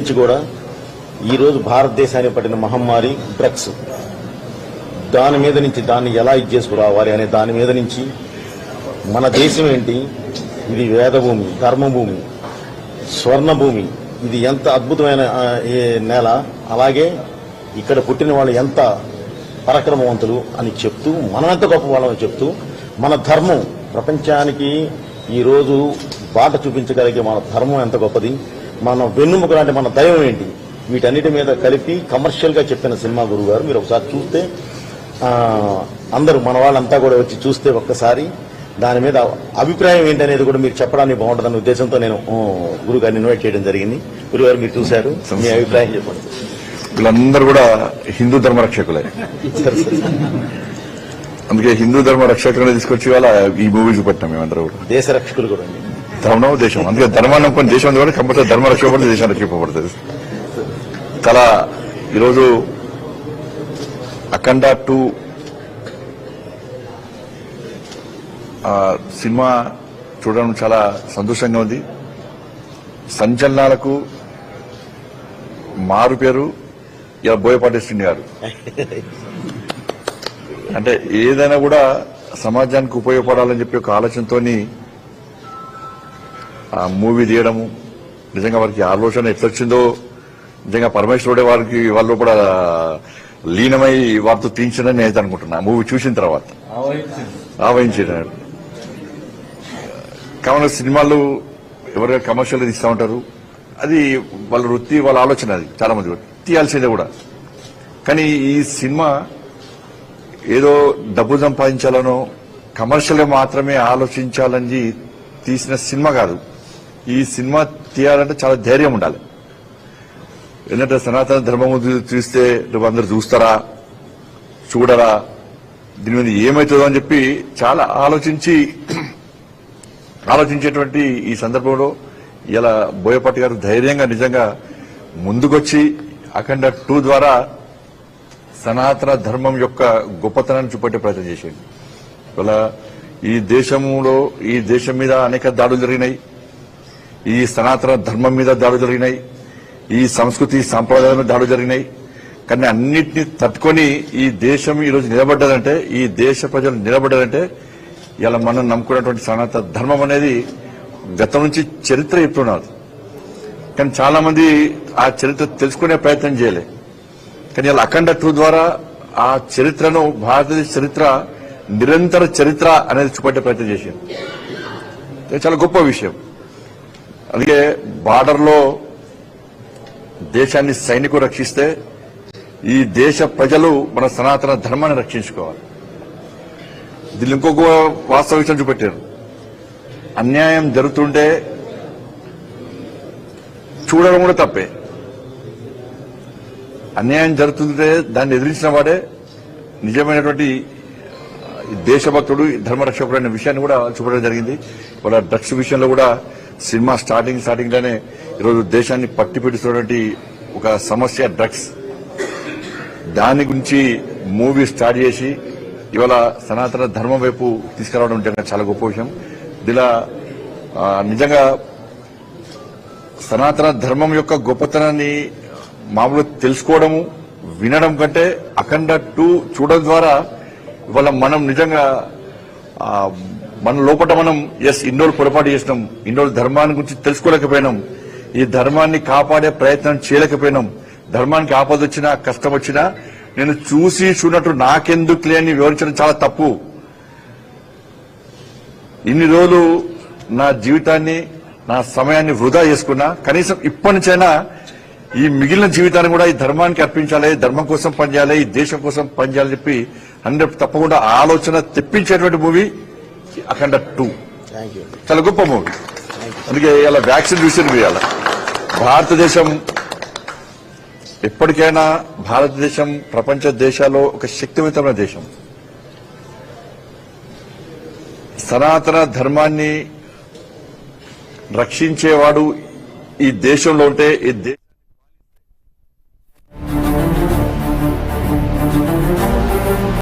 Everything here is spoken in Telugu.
నుంచి కూడా ఈరోజు భారతదేశానికి పట్టిన మహమ్మారి డ్రగ్స్, దాని మీద నుంచి దాన్ని ఎలా చేసుకురావాలి అనే దాని మీద నుంచి మన దేశం ఏంటి, ఇది వేదభూమి, ధర్మభూమి, స్వర్ణభూమి, ఇది ఎంత అద్భుతమైన నేల, అలాగే ఇక్కడ పుట్టిన వాళ్ళు ఎంత పరాక్రమవంతులు అని చెప్తూ, మనం ఎంత గొప్ప వాళ్ళని చెప్తూ, మన ధర్మం ప్రపంచానికి ఈరోజు బాట చూపించగలిగే మన ధర్మం ఎంత గొప్పది, మన వెన్నుముక లాంటి మన దైవం ఏంటి, వీటన్నిటి మీద కలిపి కమర్షియల్ గా చెప్పిన సినిమా గురువు గారు. మీరు ఒకసారి చూస్తే అందరూ మన వాళ్ళంతా కూడా వచ్చి చూస్తే ఒక్కసారి దాని మీద అభిప్రాయం ఏంటనేది కూడా మీరు చెప్పడానికి బాగుంటుందన్న ఉద్దేశంతో నేను గురువు గారిని ఇన్వైట్ చేయడం జరిగింది. గురువు గారు మీరు చూశారు, మీ అభిప్రాయం చెప్పండి. వీళ్ళందరూ కూడా హిందూ ధర్మ రక్షకులే, అందుకే హిందూ ధర్మ రక్షకులను తీసుకొచ్చి వాళ్ళ ఈ మూవీ చూపెట్టాం. మేమందరూ కూడా దేశ రక్షకులు కూడా ధర్మం దేశం, అందుకే ధర్మాన్ని నమ్ముకుని దేశం కూడా కంపల్సరీ ధర్మ రక్షకుడు దేశం రక్షింపబడుతుంది. చాలా ఈరోజు అఖండ 2 సినిమా చూడడం చాలా సంతోషంగా ఉంది. సంచలనాలకు మారు పేరు ఇలా బోయపాటి శ్రీని గారు. అంటే ఏదైనా కూడా సమాజానికి ఉపయోగపడాలని చెప్పి ఒక ఆలోచనతోని ఆ మూవీ తీయడము, నిజంగా వారికి ఆలోచన ఎట్లొచ్చిందో, నిజంగా పరమేశ్వరుడే వారికి వాళ్ళు కూడా లీనమై వారితో తీయించడని నేను అనుకుంటున్నా. మూవీ చూసిన తర్వాత ఆవహించారు. కావున సినిమాలు ఎవరైనా కమర్షియల్ తీస్తూ ఉంటారు, అది వాళ్ళ వృత్తి, వాళ్ళ ఆలోచన, అది చాలా మంది తీయాల్సిందే కూడా. కానీ ఈ సినిమా ఏదో డబ్బు సంపాదించాలనో కమర్షియల్ గా మాత్రమే ఆలోచించాలని తీసిన సినిమా కాదు. ఈ సినిమా తీయాలంటే చాలా ధైర్యం ఉండాలి. ఎందుకంటే సనాతన ధర్మము చూస్తే నువ్వు అందరు చూస్తారా, చూడరా, దీని మీద ఏమవుతుందో అని చెప్పి చాలా ఆలోచించేటువంటి ఈ సందర్భంలో ఇలా బోయపాటి గారు ధైర్యంగా నిజంగా ముందుకొచ్చి అఖండ 2 ద్వారా సనాతన ధర్మం యొక్క గొప్పతనాన్ని చూపెట్టే ప్రయత్నం చేశాడు. ఇలా ఈ దేశం మీద అనేక దాడులు జరిగినాయి, ఈ సనాతన ధర్మం మీద దాడులు జరిగినాయి, ఈ సంస్కృతి సాంప్రదాయాల మీద దాడులు జరిగినాయి. కానీ అన్నింటినీ తట్టుకొని ఈ దేశం ఈరోజు నిలబడ్డదంటే, ఈ దేశ ప్రజలు నిలబడ్డదంటే ఇలా మనం నమ్ముకున్నటువంటి సనాతన ధర్మం అనేది గతం నుంచి చరిత్ర చెప్తున్నారు. కానీ చాలా మంది ఆ చరిత్ర తెలుసుకునే ప్రయత్నం చేయలే. కానీ ఇలా అఖండ 2 ద్వారా ఆ చరిత్రను, భారతదేశ చరిత్ర, నిరంతర చరిత్ర అనేది చూపెట్టే ప్రయత్నం చేశారు. చాలా గొప్ప విషయం. అందుకే బార్డర్లో దేశాన్ని సైనికులు రక్షిస్తే ఈ దేశ ప్రజలు మన సనాతన ధర్మాన్ని రక్షించుకోవాలి. దీన్ని ఇంకొక వాస్తవ విషయం చూపెట్టారు. అన్యాయం జరుగుతుంటే చూడడం కూడా తప్పే. అన్యాయం జరుగుతుంటే దాన్ని ఎదిరించిన వాడే నిజమైనటువంటి దేశభక్తుడు, ధర్మరక్షకుడు అనే విషయాన్ని కూడా చూపడం జరిగింది. వాళ్ళ డ్రగ్స్ విషయంలో కూడా సినిమా స్టార్టింగ్ లోనే ఈరోజు దేశాన్ని పట్టి పెడుతున్నటువంటి ఒక సమస్య డ్రగ్స్, దాని గురించి మూవీ స్టార్ట్ చేసి ఇవాళ సనాతన ధర్మం వైపు తీసుకురావడం నిజంగా చాలా గొప్ప విషయం. ఇలా నిజంగా సనాతన ధర్మం యొక్క గొప్పతనాన్ని మామూలు తెలుసుకోవడము, వినడం కంటే అఖండ 2 చూడడం ద్వారా ఇవాళ మనం నిజంగా మన లోపల మనం ఇన్నోళ్ళు పొరపాటు చేసినాం, ఇన్నోళ్ళు ధర్మాన్ని గురించి తెలుసుకోలేకపోయినాం, ఈ ధర్మాన్ని కాపాడే ప్రయత్నం చేయలేకపోయినాం, ధర్మానికి ఆపద వచ్చినా కష్టం వచ్చినా నేను చూసినట్టు నాకెందుకు లేని వివరించడం చాలా తప్పు. ఇన్ని రోజులు నా జీవితాన్ని, నా సమయాన్ని వృధా చేసుకున్నా, కనీసం ఇప్పటి నుంచైనా ఈ మిగిలిన జీవితాన్ని కూడా ఈ ధర్మానికి అర్పించాలి, ధర్మం కోసం పనిచేయాలి, ఈ దేశం కోసం పనిచేయాలని చెప్పి తప్పకుండా ఆలోచన తెప్పించేటువంటి మూవీ అఖండ 2. చాలా గొప్ప మూవీ. అందుకే ఇలా వ్యాక్సిన్ చూసిన ఇవాళ భారతదేశం ఎప్పటికైనా ప్రపంచ దేశాల్లో ఒక శక్తివంతమైన దేశం. సనాతన ధర్మాన్ని రక్షించేవాడు ఈ దేశంలో ఉంటే